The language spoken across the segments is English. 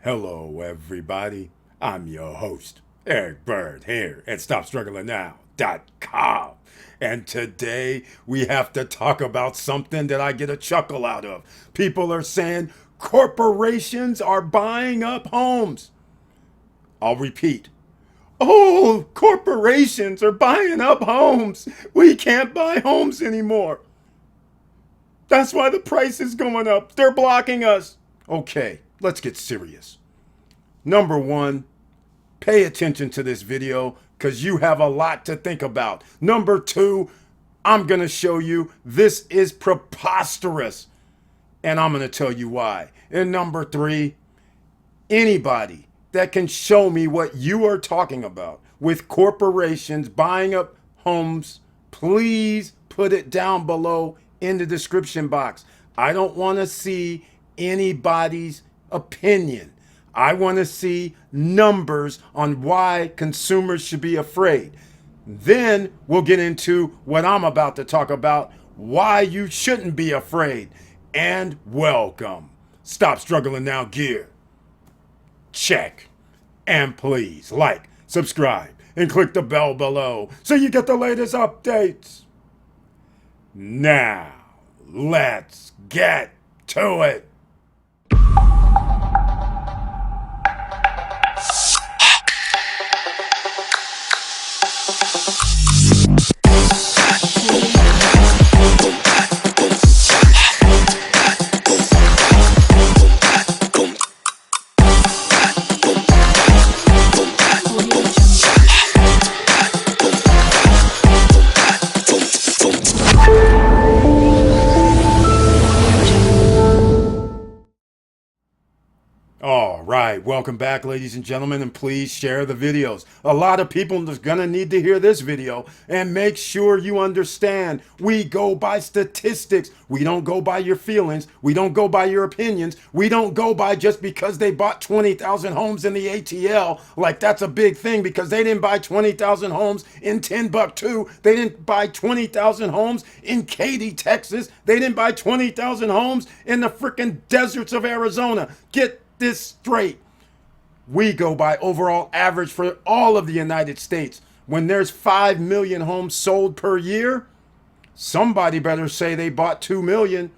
Hello, everybody. I'm your host, Eric Bird, here at StopStrugglingNow.com. And today we have to talk about something that I get a chuckle out of. People are saying corporations are buying up homes. I'll repeat. Oh, corporations are buying up homes. We can't buy homes anymore. That's why the price is going up. They're blocking us. Okay, let's get serious. Number one, pay attention to this video because you have a lot to think about. Number two, I'm going to show you this is preposterous and I'm going to tell you why. And number three, anybody that can show me what you are talking about with corporations buying up homes, please put it down below in the description box. I don't want to see anybody's opinion. I want to see numbers on why consumers should be afraid. Then we'll get into what I'm about to talk about, why you shouldn't be afraid. And welcome. Stop Struggling Now gear. Check. And please like, subscribe, and click the bell below so you get the latest updates. Now, let's get to it. All right, welcome back, ladies and gentlemen, and please share the videos. A lot of people are going to need to hear this video, and make sure you understand we go by statistics. We don't go by your feelings. We don't go by your opinions. We don't go by just because they bought 20,000 homes in the ATL, like that's a big thing, because they didn't buy 20,000 homes in Timbuktu. They didn't buy 20,000 homes in Katy, Texas. They didn't buy 20,000 homes in the freaking deserts of Arizona. Get this straight. We go by overall average for all of the United States. When there's 5 million homes sold per year, somebody better say they bought 2 million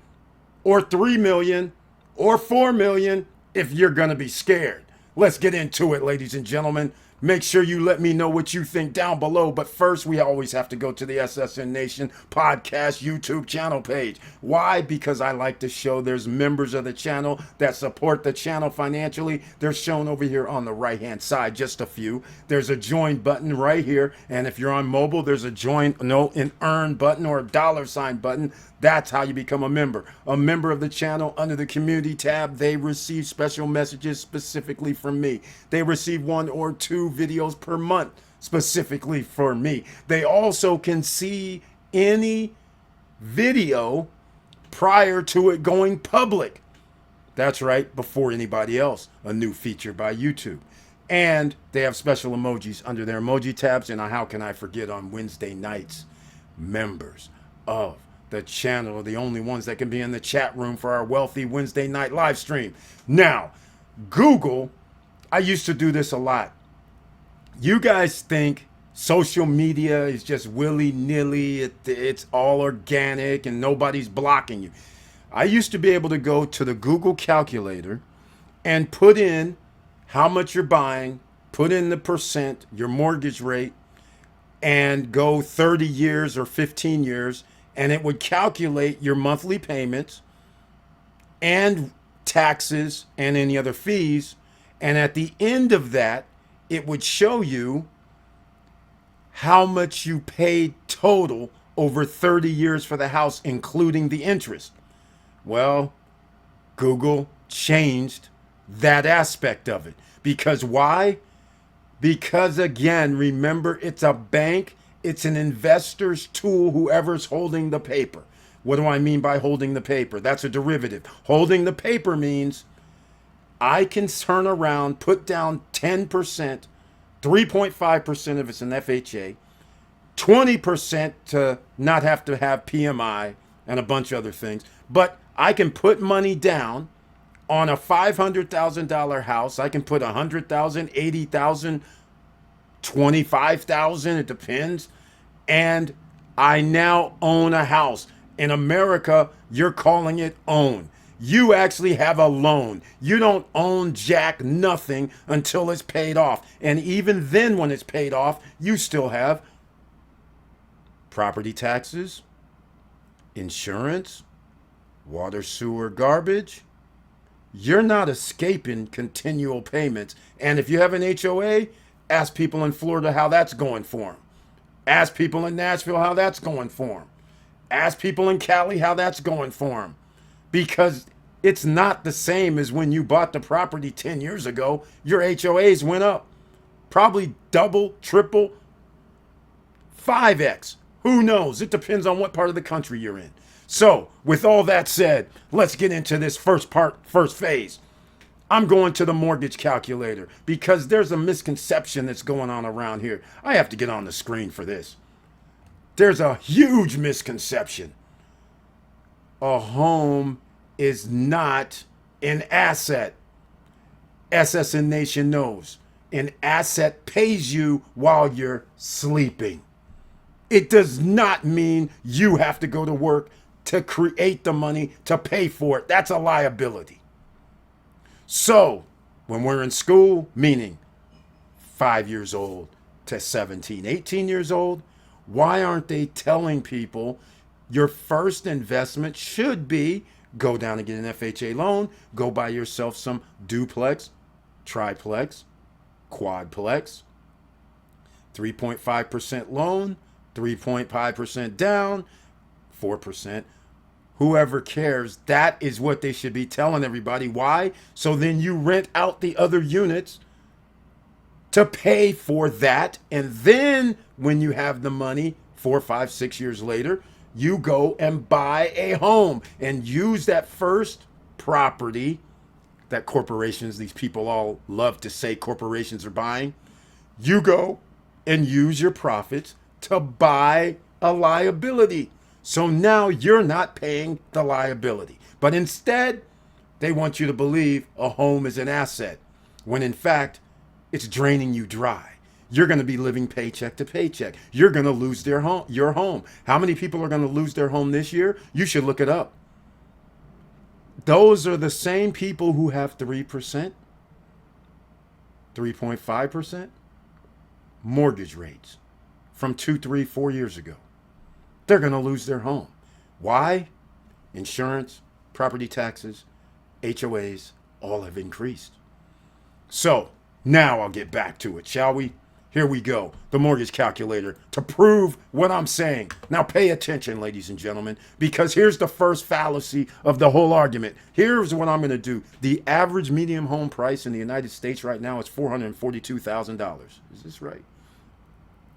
or 3 million or 4 million if you're going to be scared. Let's get into it, ladies and gentlemen. Make sure you let me know what you think down below. But first, we always have to go to the SSN Nation Podcast YouTube channel page. Why? Because I like to show there's members of the channel that support the channel financially. They're shown over here on the right-hand side, just a few. There's a join button right here. And if you're on mobile, there's a an earn button or a $ button. That's how you become a member. A member of the channel under the community tab, they receive special messages specifically from me. They receive 1 or 2 videos per month specifically for me. They also can see any video prior to it going public. That's right, before anybody else. A new feature by YouTube. And they have special emojis under their emoji tabs. And how can I forget on Wednesday nights, members of the channel are the only ones that can be in the chat room for our wealthy Wednesday night live stream. Now, Google, I used to do this a lot. You guys think social media is just willy-nilly, it's all organic and nobody's blocking you. I used to be able to go to the Google calculator and put in how much you're buying, put in the percent, your mortgage rate, and go 30 years or 15 years, and it would calculate your monthly payments and taxes and any other fees. And at the end of that, it would show you how much you paid total over 30 years for the house, including the interest. Well, Google changed that aspect of it. Because why? Because again, remember, it's a bank. It's an investor's tool, whoever's holding the paper. What do I mean by holding the paper? That's a derivative. Holding the paper means I can turn around, put down 10%, 3.5% if it's an FHA, 20% to not have to have PMI and a bunch of other things. But I can put money down On a $500,000 house, I can put 100,000, 80,000, 25,000, it depends. And I now own a house. In America, you're calling it own. You actually have a loan. You don't own jack nothing until it's paid off. And even then, when it's paid off, you still have property taxes, insurance, water, sewer, garbage. You're not escaping continual payments. And if you have an HOA, ask people in Florida how that's going for them. Ask people in Nashville how that's going for them. Ask people in Cali how that's going for them. Because it's not the same as when you bought the property 10 years ago. Your HOAs went up. Probably double, triple, 5x. Who knows? It depends on what part of the country you're in. So, with all that said, let's get into this first phase. I'm going to the mortgage calculator because there's a misconception that's going on around here. I have to get on the screen for this. There's a huge misconception. A home is not an asset. SSN Nation knows. An asset pays you while you're sleeping. It does not mean you have to go to work to create the money to pay for it. That's a liability. So, when we're in school, meaning 5 years old to 17, 18 years old, why aren't they telling people your first investment should be go down and get an FHA loan, go buy yourself some duplex, triplex, quadplex, 3.5% loan, 3.5% down, 4%. Whoever cares, that is what they should be telling everybody. Why? So then you rent out the other units to pay for that. And then when you have the money 4, 5, 6 years later, you go and buy a home and use that first property that corporations, these people all love to say corporations are buying. You go and use your profits to buy a liability. So now you're not paying the liability. But instead, they want you to believe a home is an asset, when in fact, it's draining you dry. You're going to be living paycheck to paycheck. You're going to lose your home. How many people are going to lose their home this year? You should look it up. Those are the same people who have 3%, 3.5% mortgage rates from 2, 3, 4 years ago. They're going to lose their home. Why? Insurance, property taxes, HOAs, all have increased. So now I'll get back to it, shall we? Here we go. The mortgage calculator to prove what I'm saying. Now pay attention, ladies and gentlemen, because here's the first fallacy of the whole argument. Here's what I'm going to do. The average median home price in the United States right now is $442,000. Is this right?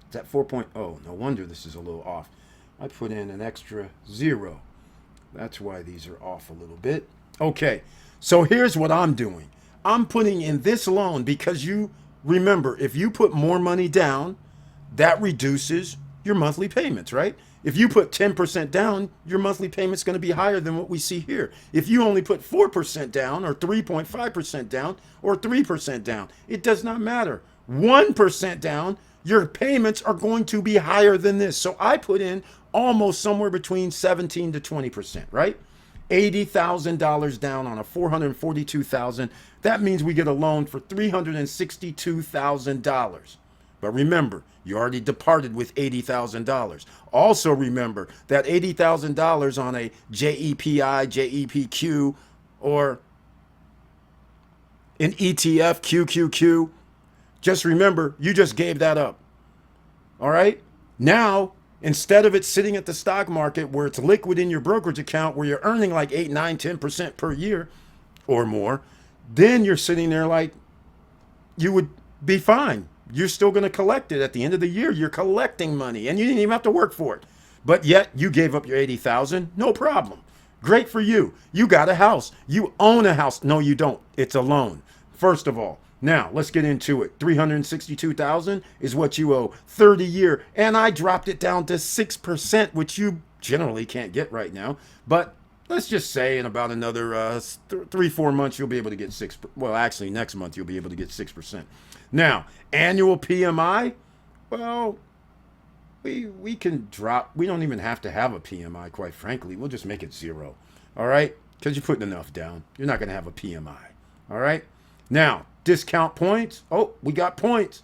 Is that 4.0? No wonder this is a little off. I put in an extra 0. That's why these are off a little bit. Okay, so here's what I'm doing. I'm putting in this loan because you remember, if you put more money down, that reduces your monthly payments, right? If you put 10% down, your monthly payment's going to be higher than what we see here. If you only put 4% down or 3.5% down or 3% down, it does not matter. 1% down, your payments are going to be higher than this. So I put in almost somewhere between 17 to 20%, right? $80,000 down on a $442,000. That means we get a loan for $362,000. But remember, you already departed with $80,000. Also remember that $80,000 on a JEPI, JEPQ, or an ETF, QQQ, just remember, you just gave that up. All right? Now, instead of it sitting at the stock market where it's liquid in your brokerage account where you're earning like 8, 9, 10% per year or more, then you're sitting there like you would be fine. You're still going to collect it at the end of the year. You're collecting money and you didn't even have to work for it. But yet you gave up your 80,000, no problem. Great for you. You got a house. You own a house. No, you don't. It's a loan. First of all, now let's get into it. $362,000 is what you owe 30-year, and I dropped it down to 6%, which you generally can't get right now. But let's just say in about another 3-4 months you'll be able to get 6. Well, actually next month you'll be able to get 6%. Now, annual PMI, well, we can drop. We don't even have to have a PMI, quite frankly. We'll just make it 0. All right? Because you're putting enough down. You're not going to have a PMI. All right? Now, discount points. Oh, we got points.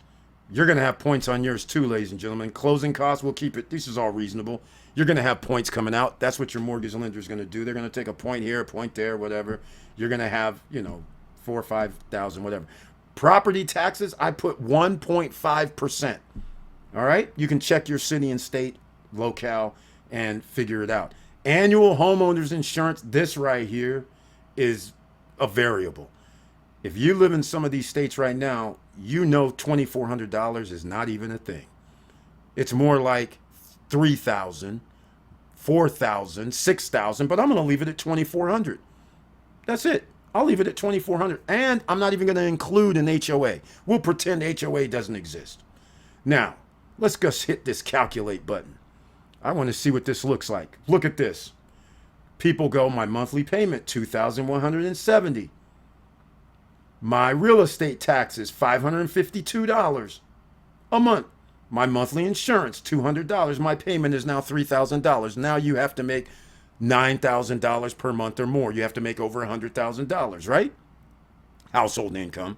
You're going to have points on yours too, ladies and gentlemen. Closing costs, we'll keep it. This is all reasonable. You're going to have points coming out. That's what your mortgage lender is going to do. They're going to take a point here, a point there, whatever. You're going to have, 4,000 or 5,000, whatever. Property taxes, I put 1.5%. All right? You can check your city and state, locale, and figure it out. Annual homeowners insurance, this right here is a variable. If you live in some of these states right now, $2,400 is not even a thing. It's more like $3,000, $4,000, $6,000, but I'm going to leave it at $2,400. That's it. I'll leave it at $2,400, and I'm not even going to include an HOA. We'll pretend HOA doesn't exist. Now, let's just hit this calculate button. I want to see what this looks like. Look at this. People go, my monthly payment, $2,170. My real estate taxes, $552 a month. My monthly insurance, $200. My payment is now $3,000. Now you have to make $9,000 per month or more. You have to make over $100,000, right? Household income.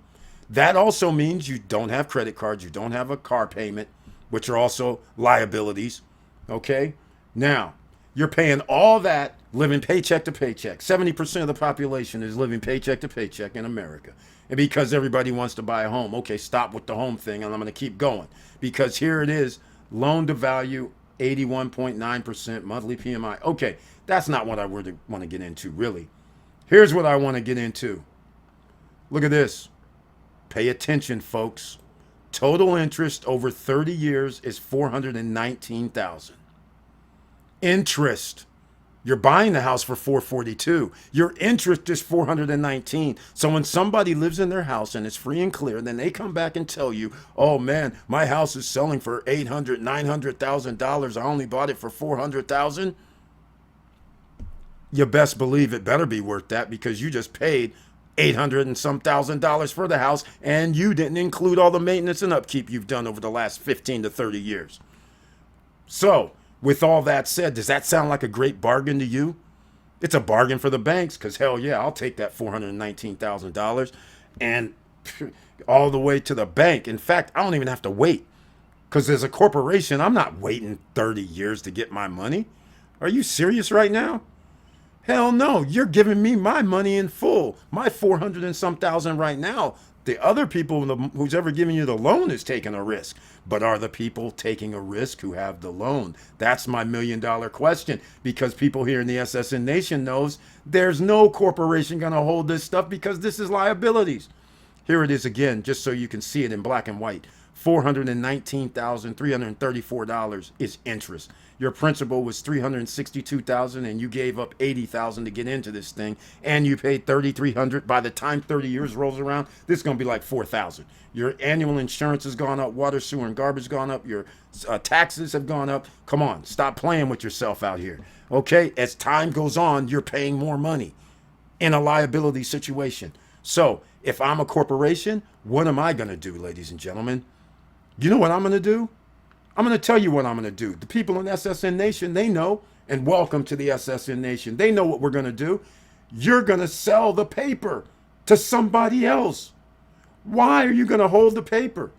That also means you don't have credit cards. You don't have a car payment, which are also liabilities. Okay? Now, you're paying all that living paycheck to paycheck. 70% of the population is living paycheck to paycheck in America. And because everybody wants to buy a home, okay, stop with the home thing, and I'm going to keep going. Because here it is, loan to value, 81.9%, monthly PMI. Okay, that's not what I want to get into, really. Here's what I want to get into. Look at this. Pay attention, folks. Total interest over 30 years is $419,000. Interest. You're buying the house for $442,000. Your interest is $419,000. So when somebody lives in their house and it's free and clear, then they come back and tell you, "Oh man, my house is selling for $800,000, $900,000. I only bought it for $400,000." You best believe it better be worth that, because you just paid $800 and some $1,000 for the house, and you didn't include all the maintenance and upkeep you've done over the last 15 to 30 years. So, with all that said, does that sound like a great bargain to you? It's a bargain for the banks, because hell yeah, I'll take that $419,000 and all the way to the bank. In fact, I don't even have to wait, because as a corporation, I'm not waiting 30 years to get my money. Are you serious right now? Hell no, you're giving me my money in full. My 400 and some thousand right now. The other people who's ever giving you the loan is taking a risk. But are the people taking a risk who have the loan? That's my $1 million question, because people here in the SSN Nation knows there's no corporation going to hold this stuff, because this is liabilities. Here it is again, just so you can see it in black and white. $419,334 is interest. Your principal was $362,000, and you gave up $80,000 to get into this thing, and you paid $3,300. By the time 30 years rolls around, this is going to be like $4,000. Your annual insurance has gone up, water, sewer, and garbage gone up. Your taxes have gone up. Come on, stop playing with yourself out here. Okay, as time goes on, you're paying more money in a liability situation. So if I'm a corporation, what am I going to do, ladies and gentlemen? You know what I'm going to do? I'm going to tell you what I'm going to do. The people in SSN Nation, they know, and welcome to the SSN Nation. They know what we're going to do. You're going to sell the paper to somebody else. Why are you going to hold the paper?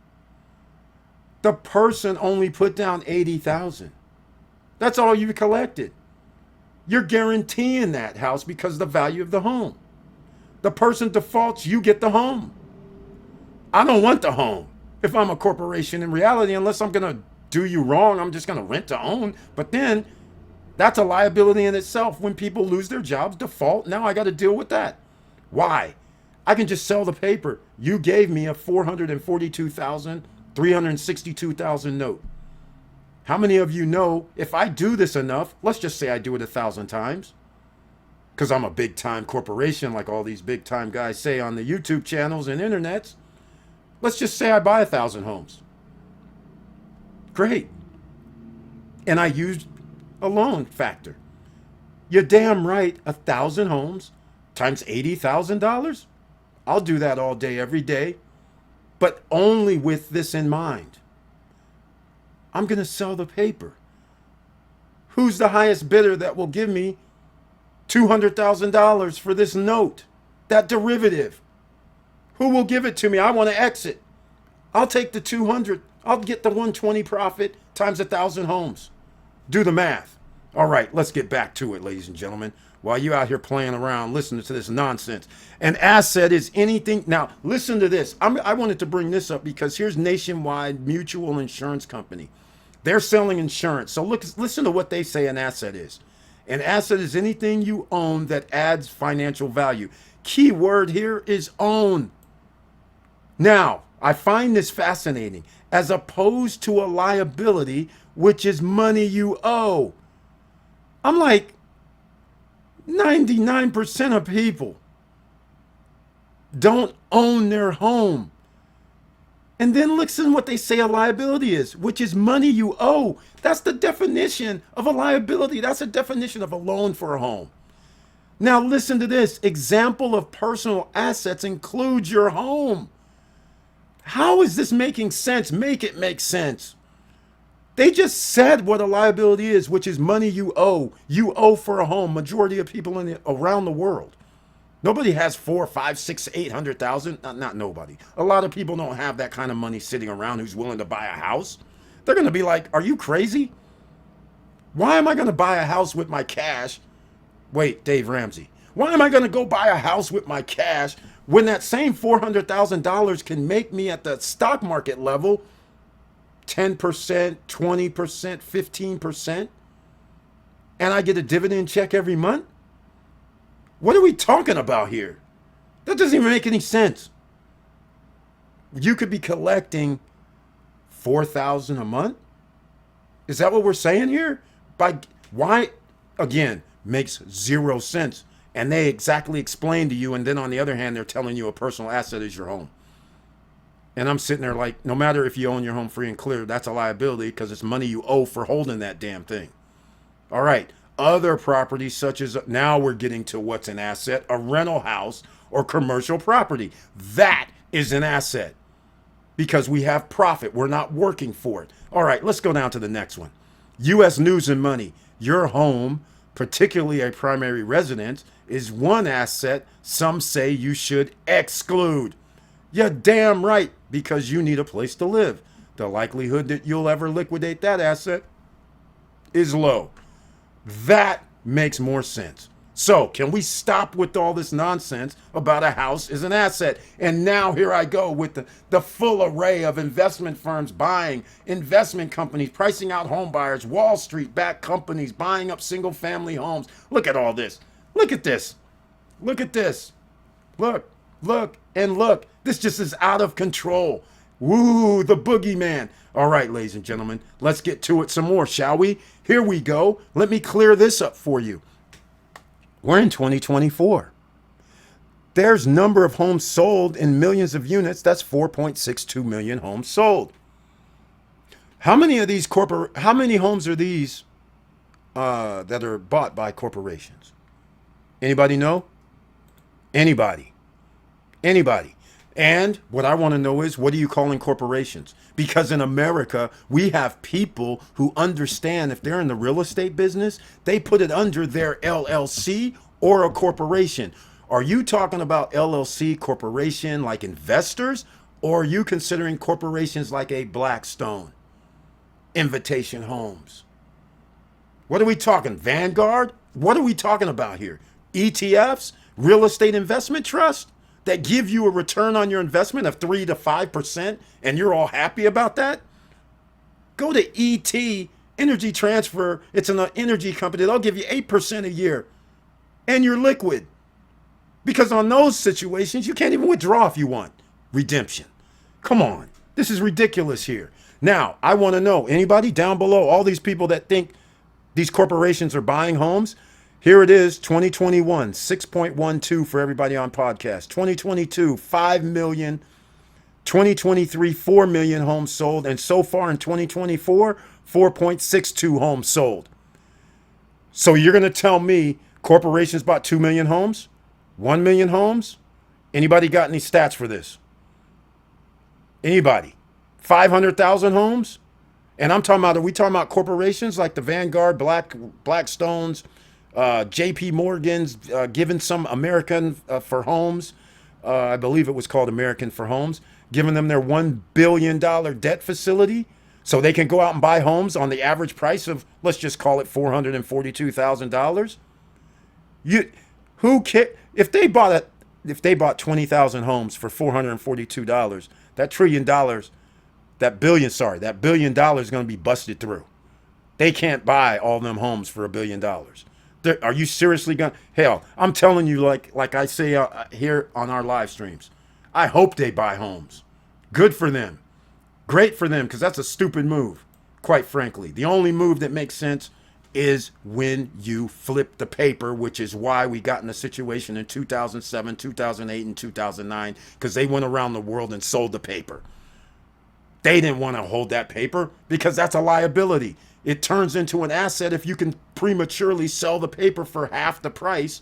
The person only put down $80,000. That's all you collected. You're guaranteeing that house because of the value of the home. The person defaults, you get the home. I don't want the home. If I'm a corporation, in reality, unless I'm going to do you wrong, I'm just going to rent to own. But then that's a liability in itself. When people lose their jobs, default, now I got to deal with that. Why? I can just sell the paper. You gave me a $442,362 note. How many of you know, if I do this enough, let's just say I do it 1,000 times, because I'm a big time corporation, like all these big time guys say on the YouTube channels and internets. Let's just say I buy 1,000 homes. Great. And I used a loan factor. You're damn right, 1,000 homes times $80,000. I'll do that all day, every day, but only with this in mind. I'm going to sell the paper. Who's the highest bidder that will give me $200,000 for this note, that derivative? Who will give it to me? I want to exit. I'll take the 200. I'll get the 120 profit times 1,000 homes. Do the math. All right, let's get back to it, ladies and gentlemen. While you out here playing around, listening to this nonsense. An asset is anything. Now, listen to this. I wanted to bring this up because here's Nationwide Mutual Insurance Company. They're selling insurance. So listen to what they say an asset is. An asset is anything you own that adds financial value. Key word here is own. Now, I find this fascinating, as opposed to a liability, which is money you owe. I'm like, 99% of people don't own their home. And then listen what they say a liability is, which is money you owe. That's the definition of a liability. That's a definition of a loan for a home. Now listen to this. Example of personal assets includes your home. How is this making sense? Make it make sense. They just said what a liability is, which is money you owe. You owe for a home. Majority of people around the world. Nobody has 4, 5, 6, 800,000. Not nobody. A lot of people don't have that kind of money sitting around who's willing to buy a house. They're going to be like, are you crazy? Why am I going to buy a house with my cash? Wait, Dave Ramsey. Why am I going to go buy a house with my cash when that same $400,000 can make me at the stock market level 10%, 20%, 15%, and I get a dividend check every month? What are we talking about here? That doesn't even make any sense. You could be collecting $4,000 a month. Is that what we're saying here? Why? Again, makes zero sense. And they exactly explain to you, and then on the other hand, they're telling you a personal asset is your home. And I'm sitting there like, no matter if you own your home free and clear, that's a liability because it's money you owe for holding that damn thing. All right. Other properties such as, now we're getting to what's an asset, a rental house or commercial property. That is an asset because we have profit. We're not working for it. All right, let's go down to the next one. U.S. News and Money. Your home, particularly a primary residence, is one asset some say you should exclude. You're damn right, because you need a place to live. The likelihood that you'll ever liquidate that asset is low. That makes more sense. So, can we stop with all this nonsense about a house is an asset? And now here I go with the full array of investment firms buying, investment companies pricing out home buyers, Wall Street backed companies buying up single family homes. Look at all this. Look at this. Look at this. Look, and look. This just is out of control. Woo, the boogeyman. All right, ladies and gentlemen, let's get to it some more, shall we? Here we go. Let me clear this up for you. We're in 2024. There's number of homes sold in millions of units. That's 4.62 million homes sold. How many of these how many homes are these that are bought by corporations? Anybody know? Anybody? And what I want to know is, what are you calling corporations? Because in America, we have people who understand if they're in the real estate business, they put it under their LLC or a corporation. Are you talking about LLC corporation like investors? Or are you considering corporations like a Blackstone, Invitation Homes? What are we talking? Vanguard? What are we talking about here? ETFs? Real estate investment trust? That give you a return on your investment of 3 to 5%, and you're all happy about that? Go to ET, Energy Transfer. It's an energy company. They'll give you 8% a year, and you're liquid. Because on those situations, you can't even withdraw if you want. Redemption. Come on. This is ridiculous here. Now, I want to know, anybody down below, all these people that think these corporations are buying homes, here it is, 2021, 6.12 for everybody on podcast. 2022, 5 million. 2023, 4 million homes sold. And so far in 2024, 4.62 homes sold. So you're going to tell me corporations bought 2 million homes? 1 million homes? Anybody got any stats for this? Anybody? 500,000 homes? And I'm talking about, are we talking about corporations like the Vanguard, Blackstones, JP Morgan's, giving some American for Homes, I believe it was called American for Homes, giving them their $1 billion debt facility so they can go out and buy homes on the average price of, let's just call it $442,000? You, who care if they bought 20,000 homes for $442, that $1 trillion, that $1 billion is going to be busted through. They can't buy all them homes for $1 billion. Are you seriously going? Hell, I'm telling you, like I say here on our live streams, I hope they buy homes. Good for them, great for them, because that's a stupid move. Quite frankly, the only move that makes sense is when you flip the paper, which is why we got in a situation in 2007, 2008, and 2009, because they went around the world and sold the paper. They didn't want to hold that paper because that's a liability. It turns into an asset if you can prematurely sell the paper for half the price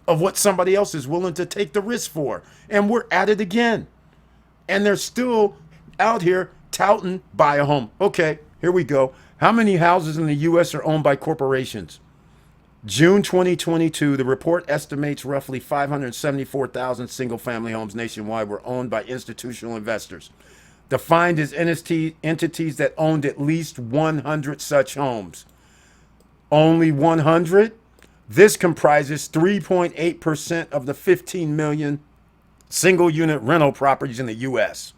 of what somebody else is willing to take the risk for. And we're at it again. And they're still out here touting buy a home. Okay, here we go. How many houses in the U.S. are owned by corporations? June 2022, the report estimates roughly 574,000 single-family homes nationwide were owned by institutional investors, defined as entities that owned at least 100 such homes. Only 100? This comprises 3.8% of the 15 million single-unit rental properties in the U.S.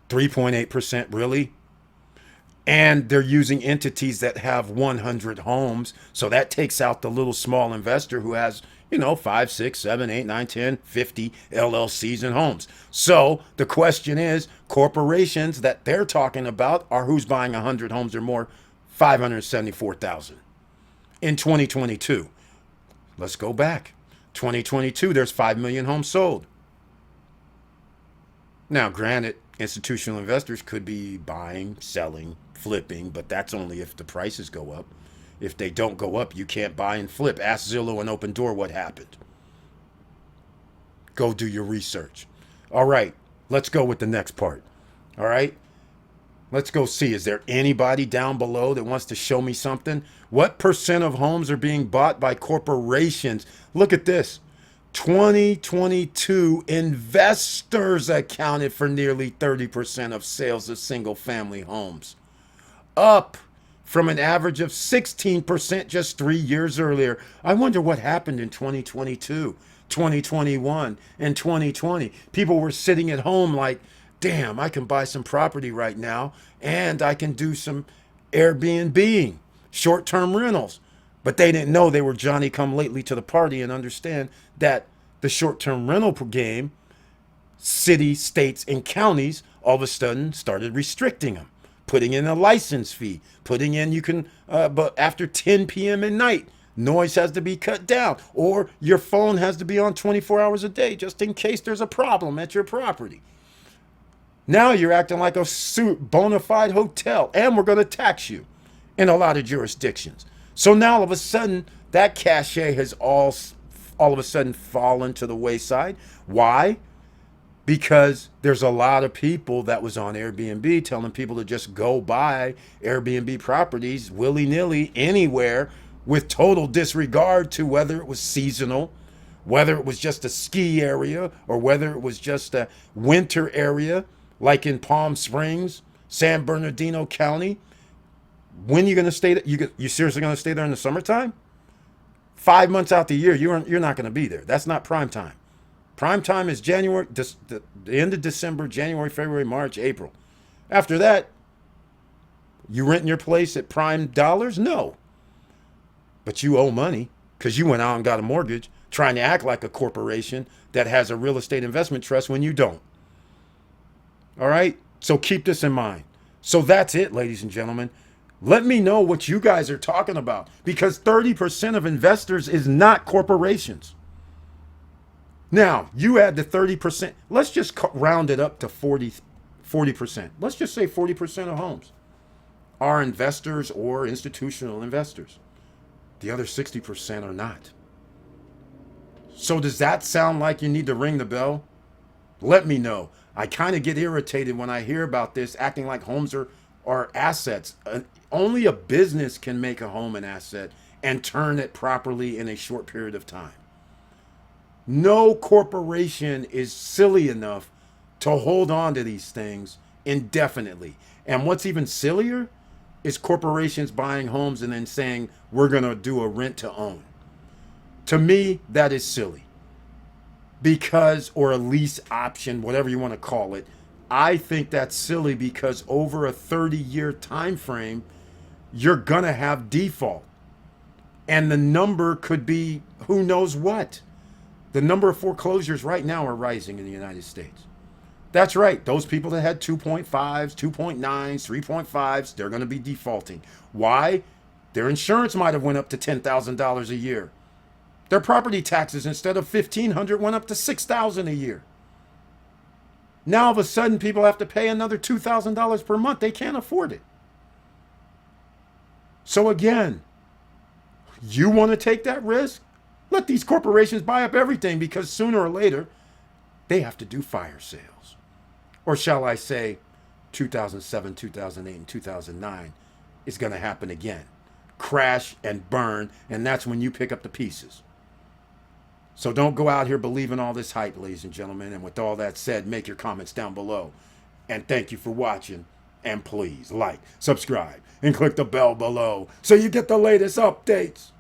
3.8%, really? And they're using entities that have 100 homes. So that takes out the little small investor who has, 5, 6, 7, 8, 9, 10, 50 LLCs and homes. So the question is, corporations that they're talking about are who's buying 100 homes or more, 574,000 in 2022. Let's go back. 2022, there's 5 million homes sold. Now, granted, institutional investors could be buying, selling, flipping, but that's only if the prices go up. If they don't go up, you can't buy and flip. Ask Zillow and Open Door what happened. Go do your research. All right, let's go with the next part. All right, let's go see. Is there anybody down below that wants to show me something? What percent of homes are being bought by corporations? Look at this. 2022 investors accounted for nearly 30% of sales of single-family homes, up from an average of 16% just 3 years earlier. I wonder what happened in 2022, 2021, and 2020. People were sitting at home like, damn, I can buy some property right now and I can do some Airbnb, short-term rentals. But they didn't know they were Johnny come lately to the party and understand that the short-term rental game, cities, states, and counties all of a sudden started restricting them, putting in a license fee, putting in but after 10 p.m. at night, noise has to be cut down, or your phone has to be on 24 hours a day just in case there's a problem at your property. Now you're acting like a bona fide hotel, and we're going to tax you in a lot of jurisdictions. So now all of a sudden, that cachet has all of a sudden fallen to the wayside. Why? Because there's a lot of people that was on Airbnb telling people to just go buy Airbnb properties willy-nilly anywhere with total disregard to whether it was seasonal, whether it was just a ski area, or whether it was just a winter area like in Palm Springs, San Bernardino County. When are you going to stay there? You seriously going to stay there in the summertime? 5 months out the year, you're not going to be there. That's not prime time. Prime time is January, the end of December, January, February, March, April. After that, you renting your place at prime dollars? No. But you owe money because you went out and got a mortgage trying to act like a corporation that has a real estate investment trust when you don't. All right? So keep this in mind. So that's it, ladies and gentlemen. Let me know what you guys are talking about, because 30% of investors is not corporations. Now, you add the 30%. Let's just round it up to 40%. Let's just say 40% of homes are investors or institutional investors. The other 60% are not. So does that sound like you need to ring the bell? Let me know. I kind of get irritated when I hear about this, acting like homes are assets. Only a business can make a home an asset and turn it properly in a short period of time. No corporation is silly enough to hold on to these things indefinitely. And what's even sillier is corporations buying homes and then saying, we're going to do a rent to own. To me, that is silly. Because, or a lease option, whatever you want to call it, I think that's silly because over a 30-year time frame, you're going to have default. And the number could be who knows what. The number of foreclosures right now are rising in the United States. That's right. Those people that had 2.5s, 2.9s, 3.5s, they're going to be defaulting. Why? Their insurance might have went up to $10,000 a year. Their property taxes, instead of $1,500, went up to $6,000 a year. Now all of a sudden people have to pay another $2,000 per month. They can't afford it. So again, you want to take that risk? Let these corporations buy up everything, because sooner or later they have to do fire sales. Or shall I say 2007, 2008, and 2009 is going to happen again. Crash and burn, and that's when you pick up the pieces. So don't go out here believing all this hype, ladies and gentlemen. And with all that said, make your comments down below. And thank you for watching. And please like, subscribe, and click the bell below so you get the latest updates.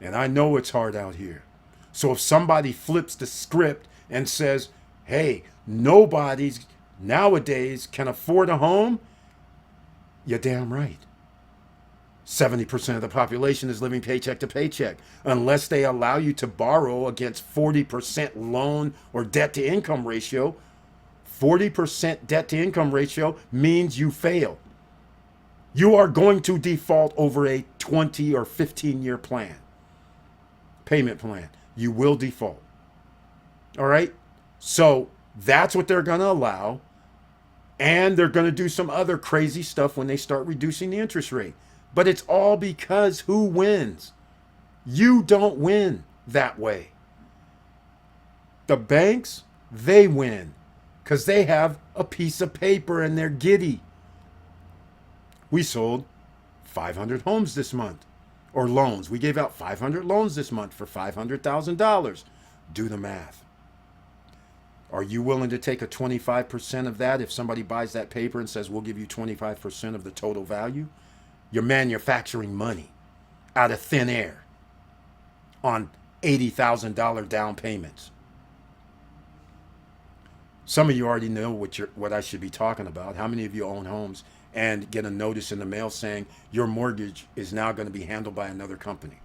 And I know it's hard out here. So if somebody flips the script and says, hey, nobody's nowadays can afford a home, you're damn right. 70% of the population is living paycheck to paycheck. Unless they allow you to borrow against 40% loan or debt to income ratio, 40% debt to income ratio means you fail. You are going to default over a 20 or 15-year plan. Payment plan. You will default. All right? So that's what they're going to allow. And they're going to do some other crazy stuff when they start reducing the interest rate. But it's all because who wins? You don't win that way. The banks, they win because they have a piece of paper and they're giddy. We sold 500 homes this month, or loans. We gave out 500 loans this month for $500,000. Do the math. Are you willing to take a 25% of that if somebody buys that paper and says, we'll give you 25% of the total value? You're manufacturing money out of thin air on $80,000 down payments. Some of you already know what I should be talking about. How many of you own homes and get a notice in the mail saying your mortgage is now going to be handled by another company?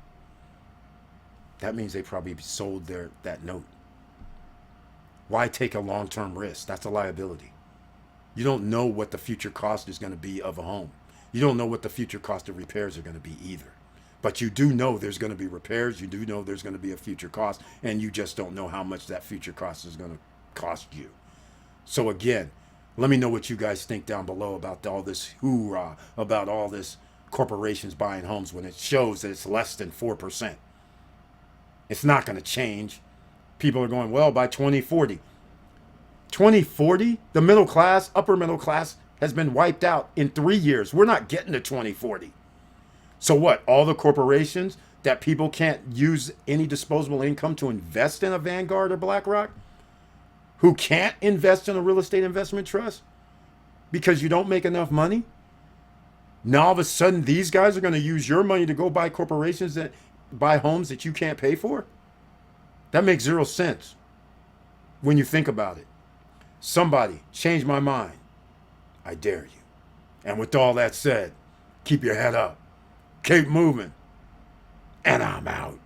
That means they probably sold that note. Why take a long-term risk? That's a liability. You don't know what the future cost is going to be of a home. You don't know what the future cost of repairs are going to be either. But you do know there's going to be repairs. You do know there's going to be a future cost. And you just don't know how much that future cost is going to cost you. So again, let me know what you guys think down below about all this hoorah, about all this corporations buying homes when it shows that it's less than 4%. It's not going to change. People are going, well, by 2040. 2040, the middle class, upper middle class, has been wiped out in 3 years. We're not getting to 2040. So what? All the corporations that people can't use any disposable income to invest in a Vanguard or BlackRock, who can't invest in a real estate investment trust because you don't make enough money. Now all of a sudden these guys are going to use your money to go buy corporations that buy homes that you can't pay for. That makes zero sense when you think about it. Somebody change my mind. I dare you. And with all that said, keep your head up, keep moving, and I'm out.